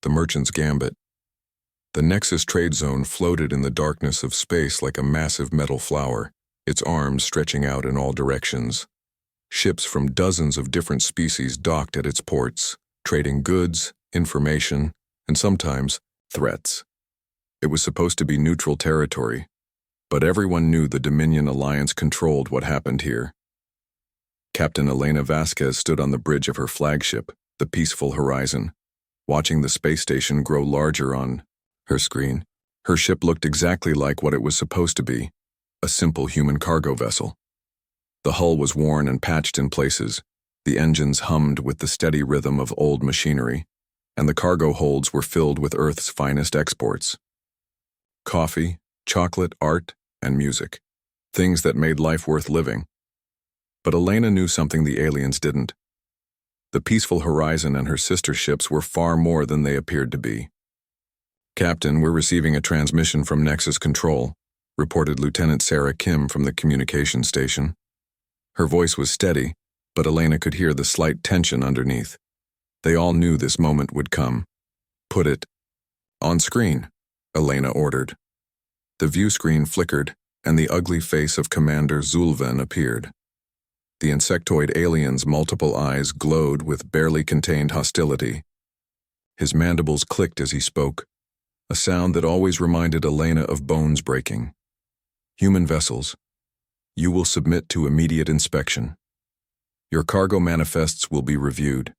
the Merchant's Gambit. The Nexus trade zone floated in the darkness of space like a massive metal flower, its arms stretching out in all directions. Ships from dozens of different species docked at its ports, trading goods, information, and sometimes threats. It was supposed to be neutral territory, but everyone knew the Dominion Alliance controlled what happened here. Captain Elena Vasquez stood on the bridge of her flagship, the Peaceful Horizon, watching the space station grow larger on her screen. Her ship looked exactly like what it was supposed to be, a simple human cargo vessel. The hull was worn and patched in places, the engines hummed with the steady rhythm of old machinery, and the cargo holds were filled with Earth's finest exports. Coffee, chocolate, art, and music. Things that made life worth living. But Elena knew something the aliens didn't. The Peaceful Horizon and her sister ships were far more than they appeared to be. "Captain, we're receiving a transmission from Nexus Control," reported Lieutenant Sarah Kim from the communication station. Her voice was steady, but Elena could hear the slight tension underneath. They all knew this moment would come. "Put it on screen," Elena ordered. The view screen flickered, and the ugly face of Commander Zulven appeared. The insectoid alien's multiple eyes glowed with barely contained hostility. His mandibles clicked as he spoke, a sound that always reminded Elena of bones breaking. "Human vessels, you will submit to immediate inspection. Your cargo manifests will be reviewed,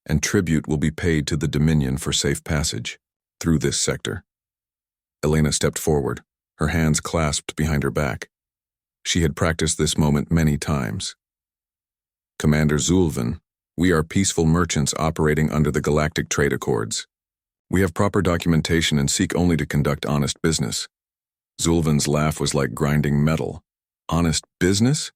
and tribute will be paid to the Dominion for safe passage through this sector." Elena stepped forward, her hands clasped behind her back. She had practiced this moment many times. "Commander Zulven, we are peaceful merchants operating under the Galactic Trade Accords. We have proper documentation and seek only to conduct honest business." Zulven's laugh was like grinding metal. "Honest business?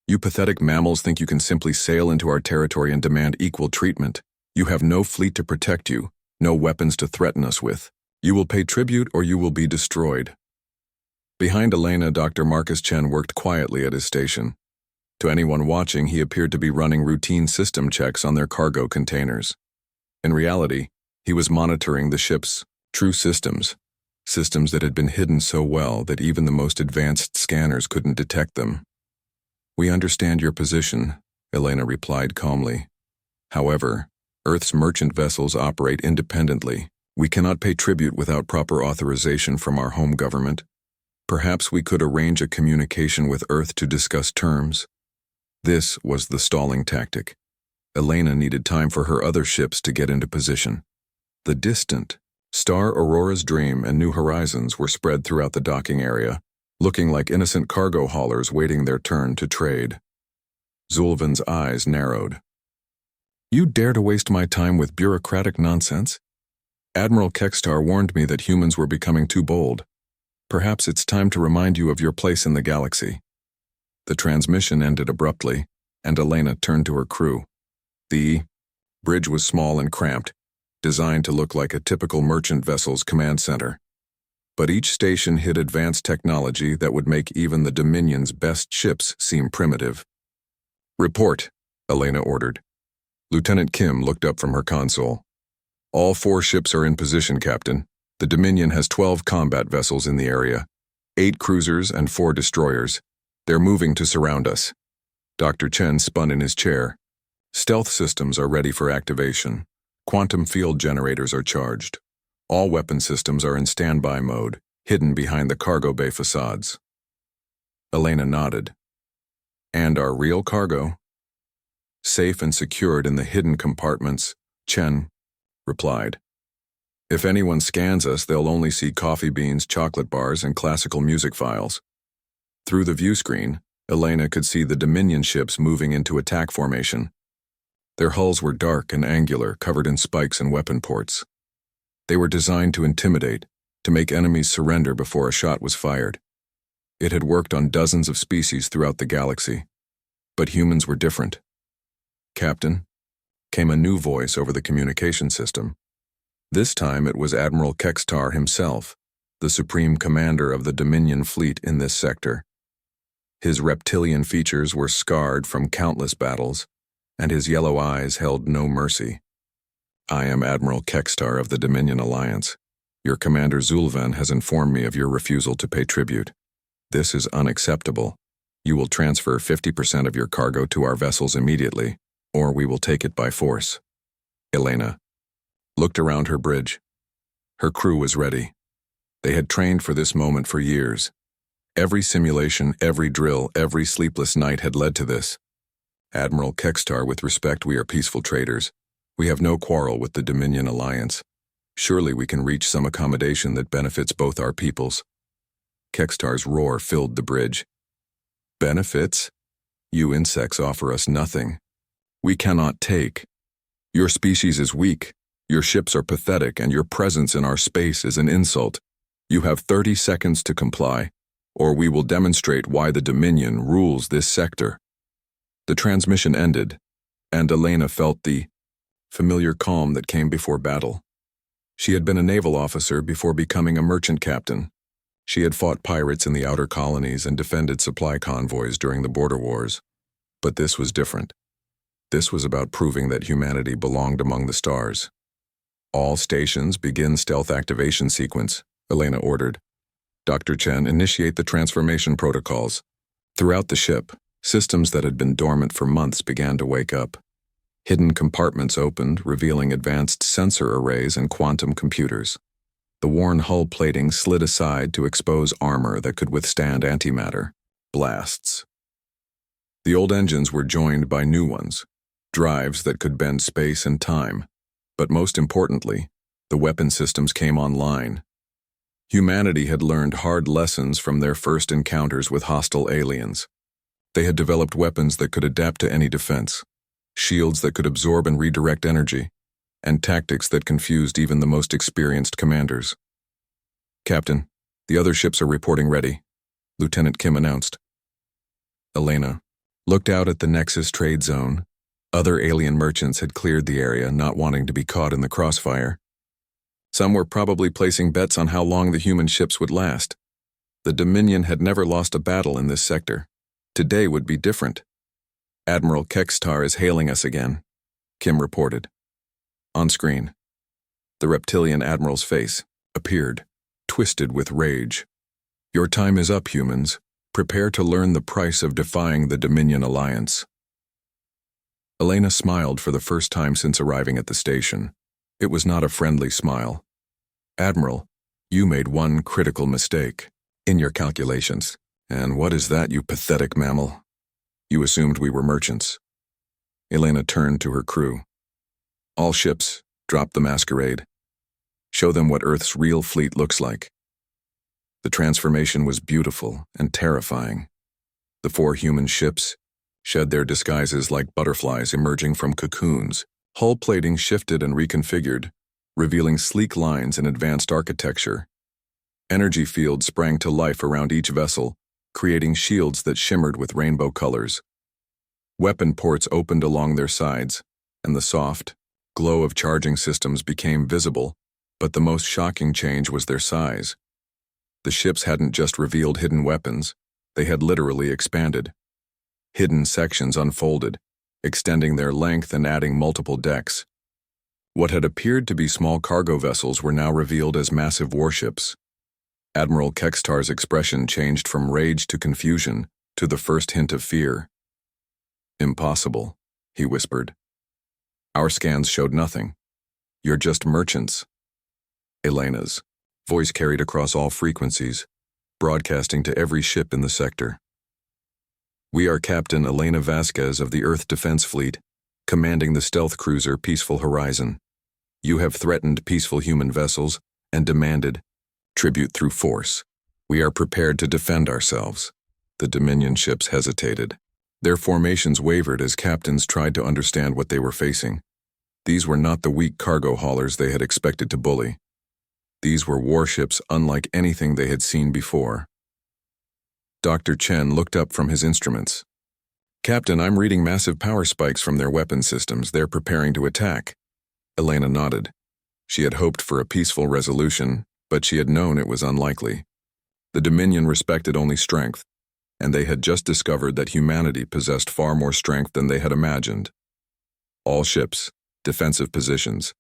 You pathetic mammals think you can simply sail into our territory and demand equal treatment. You have no fleet to protect you, no weapons to threaten us with. You will pay tribute or you will be destroyed." Behind Elena, Dr. Marcus Chen worked quietly at his station. To anyone watching, he appeared to be running routine system checks on their cargo containers. In reality, he was monitoring the ship's true systems that had been hidden so well that even the most advanced scanners couldn't detect them. "We understand your position," Elena replied calmly. "However, Earth's merchant vessels operate independently. We cannot pay tribute without proper authorization from our home government. Perhaps we could arrange a communication with Earth to discuss terms." This was the stalling tactic. Elena needed time for her other ships to get into position. The distant Star Aurora's Dream and New Horizons were spread throughout the docking area, looking like innocent cargo haulers waiting their turn to trade. Zulven's eyes narrowed. "You dare to waste my time with bureaucratic nonsense? Admiral Kekstar warned me that humans were becoming too bold. Perhaps it's time to remind you of your place in the galaxy." The transmission ended abruptly, and Elena turned to her crew. The bridge was small and cramped, designed to look like a typical merchant vessel's command center. But each station hid advanced technology that would make even the Dominion's best ships seem primitive. "Report," Elena ordered. Lieutenant Kim looked up from her console. "All 4 ships are in position, Captain. The Dominion has 12 combat vessels in the area, 8 cruisers and 4 destroyers. They're moving to surround us." Dr. Chen spun in his chair. "Stealth systems are ready for activation. Quantum field generators are charged. All weapon systems are in standby mode, hidden behind the cargo bay facades." Elena nodded. "And our real cargo?" "Safe and secured in the hidden compartments," Chen replied. "If anyone scans us, they'll only see coffee beans, chocolate bars, and classical music files." Through the view screen, Elena could see the Dominion ships moving into attack formation. Their hulls were dark and angular, covered in spikes and weapon ports. They were designed to intimidate, to make enemies surrender before a shot was fired. It had worked on dozens of species throughout the galaxy. But humans were different. "Captain," came a new voice over the communication system. This time it was Admiral Kekstar himself, the supreme commander of the Dominion fleet in this sector. His reptilian features were scarred from countless battles, and his yellow eyes held no mercy. I am Admiral Kekstar of the Dominion Alliance. Your commander Zulvan has informed me of your refusal to pay tribute. This is unacceptable. You will transfer 50% of your cargo to our vessels immediately, or we will take it by force. Elena looked around her bridge. Her crew was ready. They had trained for this moment for years. Every simulation, every drill, every sleepless night had led to this. Admiral Kekstar, with respect, we are peaceful traders. We have no quarrel with the Dominion Alliance. Surely we can reach some accommodation that benefits both our peoples. Kekstar's roar filled the bridge. Benefits? You insects offer us nothing. We cannot take. Your species is weak, your ships are pathetic, and your presence in our space is an insult. You have 30 seconds to comply, or we will demonstrate why the Dominion rules this sector. The transmission ended, and Elena felt the familiar calm that came before battle. She had been a naval officer before becoming a merchant captain. She had fought pirates in the outer colonies and defended supply convoys during the border wars. But this was different. This was about proving that humanity belonged among the stars. All stations begin stealth activation sequence, Elena ordered. Dr. Chen, initiate the transformation protocols. Throughout the ship, systems that had been dormant for months began to wake up. Hidden compartments opened, revealing advanced sensor arrays and quantum computers. The worn hull plating slid aside to expose armor that could withstand antimatter blasts. The old engines were joined by new ones, drives that could bend space and time. But most importantly, the weapon systems came online. Humanity had learned hard lessons from their first encounters with hostile aliens. They had developed weapons that could adapt to any defense, shields that could absorb and redirect energy, and tactics that confused even the most experienced commanders. Captain, the other ships are reporting ready, Lieutenant Kim announced. Elena looked out at the Nexus trade zone. Other alien merchants had cleared the area, not wanting to be caught in the crossfire. Some were probably placing bets on how long the human ships would last. The Dominion had never lost a battle in this sector. Today would be different. Admiral Kekstar is hailing us again, Kim reported. On screen, the reptilian admiral's face appeared, twisted with rage. Your time is up, humans. Prepare to learn the price of defying the Dominion Alliance. Elena smiled for the first time since arriving at the station. It was not a friendly smile. Admiral, you made one critical mistake in your calculations. And what is that, you pathetic mammal? You assumed we were merchants. Elena turned to her crew. All ships, drop the masquerade. Show them what Earth's real fleet looks like. The transformation was beautiful and terrifying. The 4 human ships shed their disguises like butterflies emerging from cocoons. Hull plating shifted and reconfigured, revealing sleek lines and advanced architecture. Energy fields sprang to life around each vessel, creating shields that shimmered with rainbow colors. Weapon ports opened along their sides, and the soft glow of charging systems became visible, but the most shocking change was their size. The ships hadn't just revealed hidden weapons, they had literally expanded. Hidden sections unfolded, extending their length and adding multiple decks. What had appeared to be small cargo vessels were now revealed as massive warships. Admiral Kekstar's expression changed from rage to confusion, to the first hint of fear. Impossible, he whispered. Our scans showed nothing. You're just merchants. Elena's voice carried across all frequencies, broadcasting to every ship in the sector. We are Captain Elena Vasquez of the Earth Defense Fleet, commanding the stealth cruiser Peaceful Horizon. You have threatened peaceful human vessels and demanded tribute through force. We are prepared to defend ourselves. The Dominion ships hesitated. Their formations wavered as captains tried to understand what they were facing. These were not the weak cargo haulers they had expected to bully. These were warships unlike anything they had seen before. Dr. Chen looked up from his instruments. Captain, I'm reading massive power spikes from their weapon systems. They're preparing to attack. Elena nodded. She had hoped for a peaceful resolution, but she had known it was unlikely. The Dominion respected only strength, and they had just discovered that humanity possessed far more strength than they had imagined. All ships, defensive positions,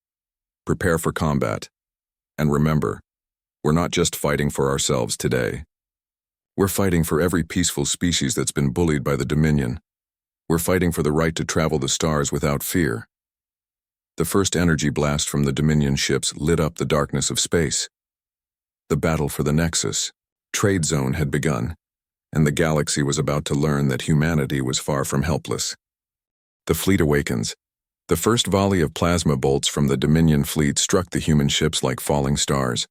Prepare for combat. And remember, we're not just fighting for ourselves today. We're fighting for every peaceful species that's been bullied by the Dominion. We're fighting for the right to travel the stars without fear. The first energy blast from the Dominion ships lit up the darkness of space. The battle for the Nexus, trade zone, had begun, and the galaxy was about to learn that humanity was far from helpless. The fleet awakens. The first volley of plasma bolts from the Dominion fleet struck the human ships like falling stars.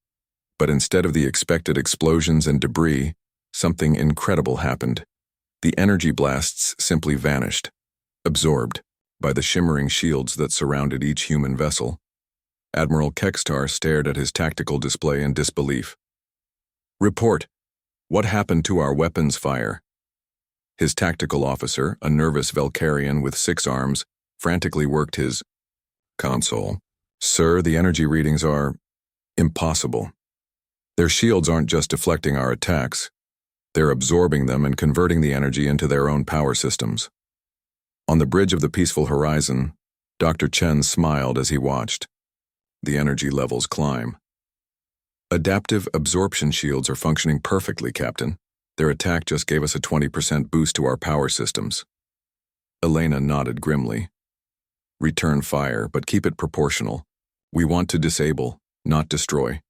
But instead of the expected explosions and debris, something incredible happened. The energy blasts simply vanished, absorbed by the shimmering shields that surrounded each human vessel. Admiral Kekstar stared at his tactical display in disbelief. "Report. What happened to our weapons fire?" His tactical officer, a nervous Velkarian with 6 arms, frantically worked his console. "Sir, the energy readings are impossible. Their shields aren't just deflecting our attacks. They're absorbing them and converting the energy into their own power systems." On the bridge of the peaceful horizon, Dr. Chen smiled as he watched. The energy levels climb. "Adaptive absorption shields are functioning perfectly, Captain. Their attack just gave us a 20% boost to our power systems." Elena nodded grimly. "Return fire, but keep it proportional. We want to disable, not destroy."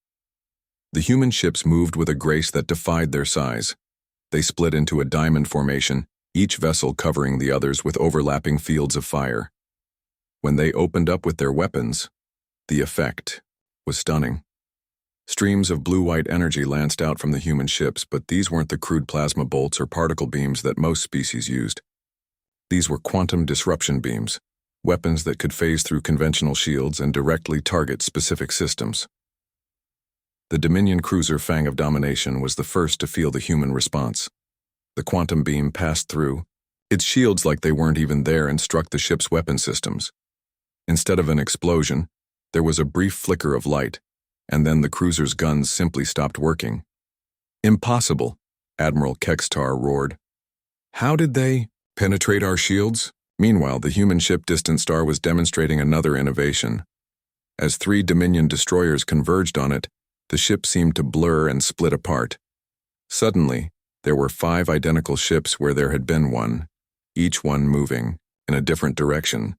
The human ships moved with a grace that defied their size. They split into a diamond formation, each vessel covering the others with overlapping fields of fire. When they opened up with their weapons, the effect was stunning. Streams of blue-white energy lanced out from the human ships, but these weren't the crude plasma bolts or particle beams that most species used. These were quantum disruption beams, weapons that could phase through conventional shields and directly target specific systems. The Dominion cruiser Fang of Domination was the first to feel the human response. The quantum beam passed through, its shields like they weren't even there, and struck the ship's weapon systems. Instead of an explosion, there was a brief flicker of light, and then the cruiser's guns simply stopped working. "Impossible," Admiral Kekstar roared. "How did they penetrate our shields?" Meanwhile, the human ship Distant Star was demonstrating another innovation. As 3 Dominion destroyers converged on it, the ship seemed to blur and split apart. Suddenly, there were 5 identical ships where there had been one, each one moving in a different direction.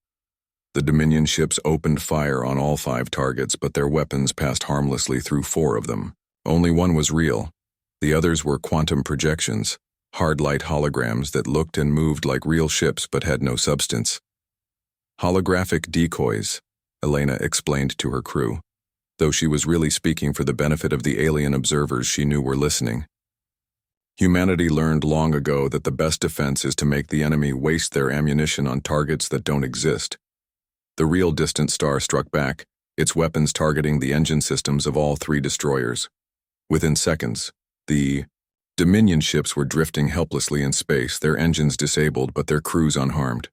The Dominion ships opened fire on all 5 targets, but their weapons passed harmlessly through 4 of them. Only one was real. The others were quantum projections, hard light holograms that looked and moved like real ships but had no substance. "Holographic decoys," Elena explained to her crew, though she was really speaking for the benefit of the alien observers she knew were listening. Humanity learned long ago that the best defense is to make the enemy waste their ammunition on targets that don't exist. The real Distant Star struck back, its weapons targeting the engine systems of all 3 destroyers. Within seconds, the Dominion ships were drifting helplessly in space, their engines disabled but their crews unharmed.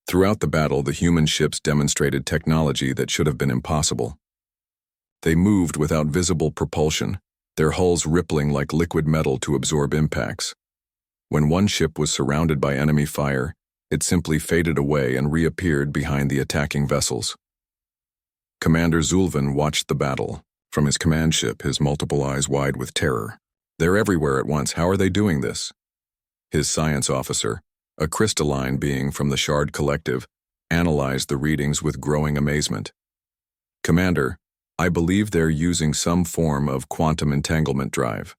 Throughout the battle, the human ships demonstrated technology that should have been impossible. They moved without visible propulsion, their hulls rippling like liquid metal to absorb impacts. When one ship was surrounded by enemy fire, it simply faded away and reappeared behind the attacking vessels. Commander Zulvan watched the battle. From his command ship, his multiple eyes wide with terror. "They're everywhere at once. How are they doing this?" His science officer, a crystalline being from the Shard Collective, analyzed the readings with growing amazement. "Commander, I believe they're using some form of quantum entanglement drive.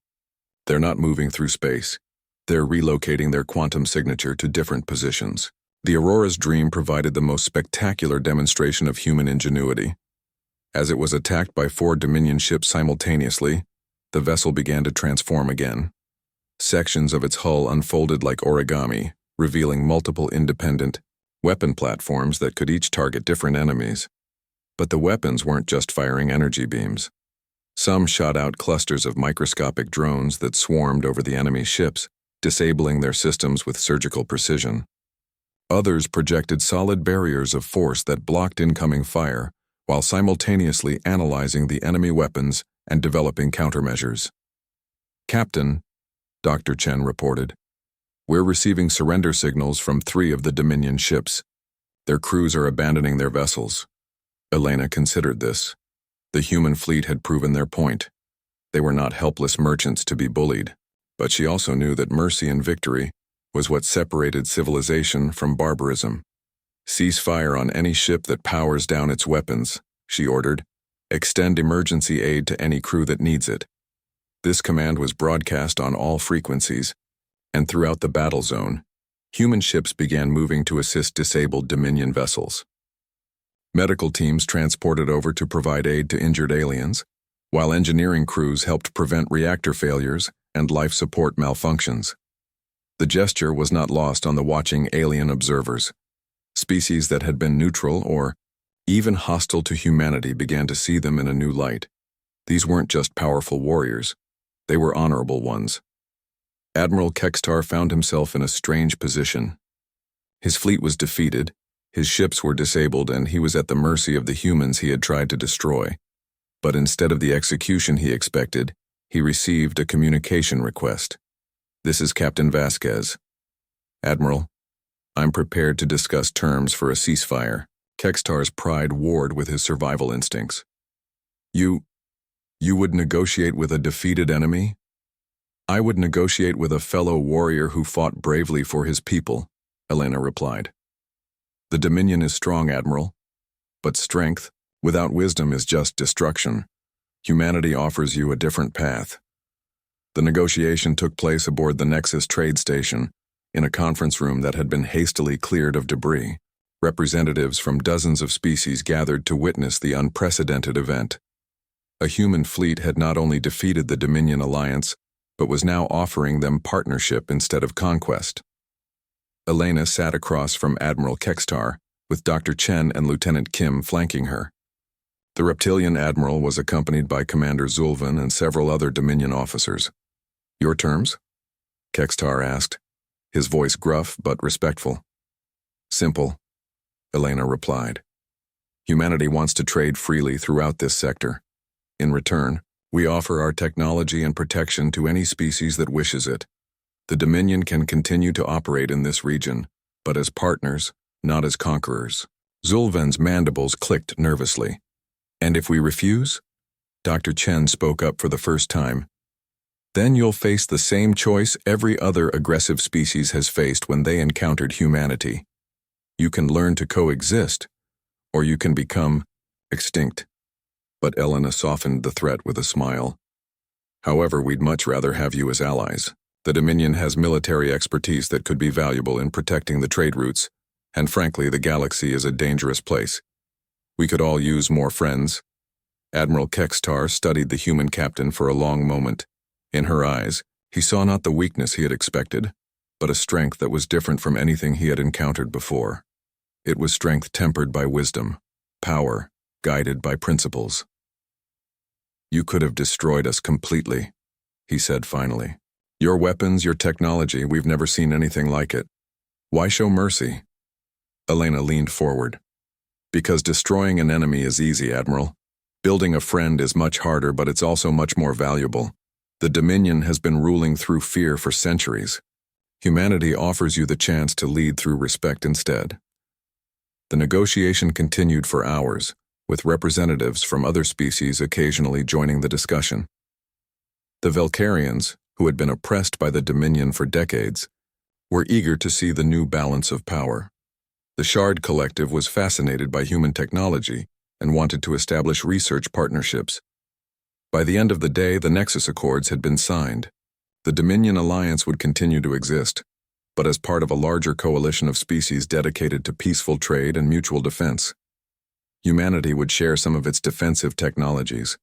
They're not moving through space. They're relocating their quantum signature to different positions." The Aurora's Dream provided the most spectacular demonstration of human ingenuity. As it was attacked by 4 Dominion ships simultaneously, the vessel began to transform again. Sections of its hull unfolded like origami, revealing multiple independent weapon platforms that could each target different enemies. But the weapons weren't just firing energy beams. Some shot out clusters of microscopic drones that swarmed over the enemy ships, disabling their systems with surgical precision. Others projected solid barriers of force that blocked incoming fire, while simultaneously analyzing the enemy weapons and developing countermeasures. "Captain," Dr. Chen reported, "we're receiving surrender signals from 3 of the Dominion ships. Their crews are abandoning their vessels. Elena considered this. The human fleet had proven their point. They were not helpless merchants to be bullied, but she also knew that mercy and victory was what separated civilization from barbarism. "Cease fire on any ship that powers down its weapons," she ordered. "Extend emergency aid to any crew that needs it." This command was broadcast on all frequencies, and throughout the battle zone, human ships began moving to assist disabled Dominion vessels. Medical teams transported over to provide aid to injured aliens, while engineering crews helped prevent reactor failures and life support malfunctions. The gesture was not lost on the watching alien observers. Species that had been neutral or even hostile to humanity began to see them in a new light. These weren't just powerful warriors, they were honorable ones. Admiral Kextar found himself in a strange position. His fleet was defeated, his ships were disabled, and he was at the mercy of the humans he had tried to destroy. But instead of the execution he expected, he received a communication request. "This is Captain Vasquez. Admiral, I'm prepared to discuss terms for a ceasefire." Kextar's pride warred with his survival instincts. You would negotiate with a defeated enemy?" "I would negotiate with a fellow warrior who fought bravely for his people," Elena replied. "The Dominion is strong, Admiral. But strength, without wisdom, is just destruction. Humanity offers you a different path." The negotiation took place aboard the Nexus trade station, in a conference room that had been hastily cleared of debris. Representatives from dozens of species gathered to witness the unprecedented event. A human fleet had not only defeated the Dominion alliance, but was now offering them partnership instead of conquest. Elena sat across from Admiral Kextar, with Dr. Chen and Lieutenant Kim flanking her. The reptilian admiral was accompanied by Commander Zulvan and several other Dominion officers. "Your terms?" Kextar asked, his voice gruff but respectful. "Simple," Elena replied. "Humanity wants to trade freely throughout this sector. In return, we offer our technology and protection to any species that wishes it. The Dominion can continue to operate in this region, but as partners, not as conquerors." Zulvan's mandibles clicked nervously. "And if we refuse?" Dr. Chen spoke up for the first time. "Then you'll face the same choice every other aggressive species has faced when they encountered humanity. You can learn to coexist, or you can become extinct." But Elena softened the threat with a smile. "However, we'd much rather have you as allies. The Dominion has military expertise that could be valuable in protecting the trade routes, and frankly, the galaxy is a dangerous place. We could all use more friends." Admiral Kextar studied the human captain for a long moment. In her eyes, he saw not the weakness he had expected, but a strength that was different from anything he had encountered before. It was strength tempered by wisdom, power guided by principles. "You could have destroyed us completely," he said finally. "Your weapons, your technology, we've never seen anything like it. Why show mercy?" Elena leaned forward. "Because destroying an enemy is easy, Admiral. Building a friend is much harder, but it's also much more valuable. The Dominion has been ruling through fear for centuries. Humanity offers you the chance to lead through respect instead." The negotiation continued for hours, with representatives from other species occasionally joining the discussion. The Velcarians, who had been oppressed by the Dominion for decades, were eager to see the new balance of power. The Shard Collective was fascinated by human technology and wanted to establish research partnerships. By the end of the day, the Nexus Accords had been signed. The Dominion Alliance would continue to exist, but as part of a larger coalition of species dedicated to peaceful trade and mutual defense. Humanity would share some of its defensive technologies,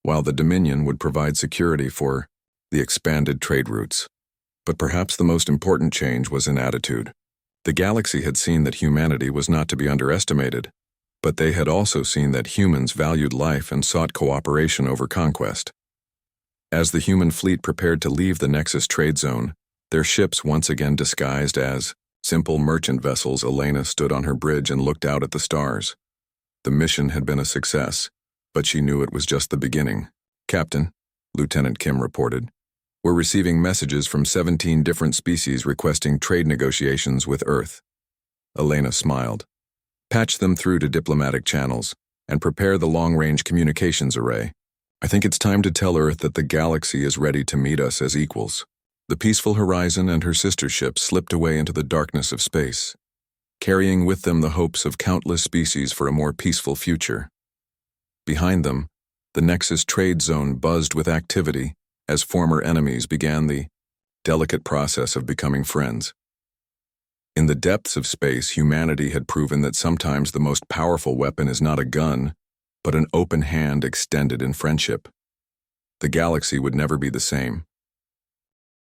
while the Dominion would provide security for the expanded trade routes. But perhaps the most important change was in attitude. The galaxy had seen that humanity was not to be underestimated, but they had also seen that humans valued life and sought cooperation over conquest. As the human fleet prepared to leave the Nexus trade zone, their ships once again disguised as simple merchant vessels, Elena stood on her bridge and looked out at the stars. The mission had been a success, but she knew it was just the beginning. "Captain," Lieutenant Kim reported, "we're receiving messages from 17 different species requesting trade negotiations with Earth." Elena smiled. "Patch them through to diplomatic channels, and prepare the long-range communications array. I think it's time to tell Earth that the galaxy is ready to meet us as equals. The peaceful Horizon and her sister ship slipped away into the darkness of space, carrying with them the hopes of countless species for a more peaceful future. Behind them, the Nexus trade zone buzzed with activity as former enemies began the delicate process of becoming friends. In the depths of space, humanity had proven that sometimes the most powerful weapon is not a gun, but an open hand extended in friendship. The galaxy would never be the same.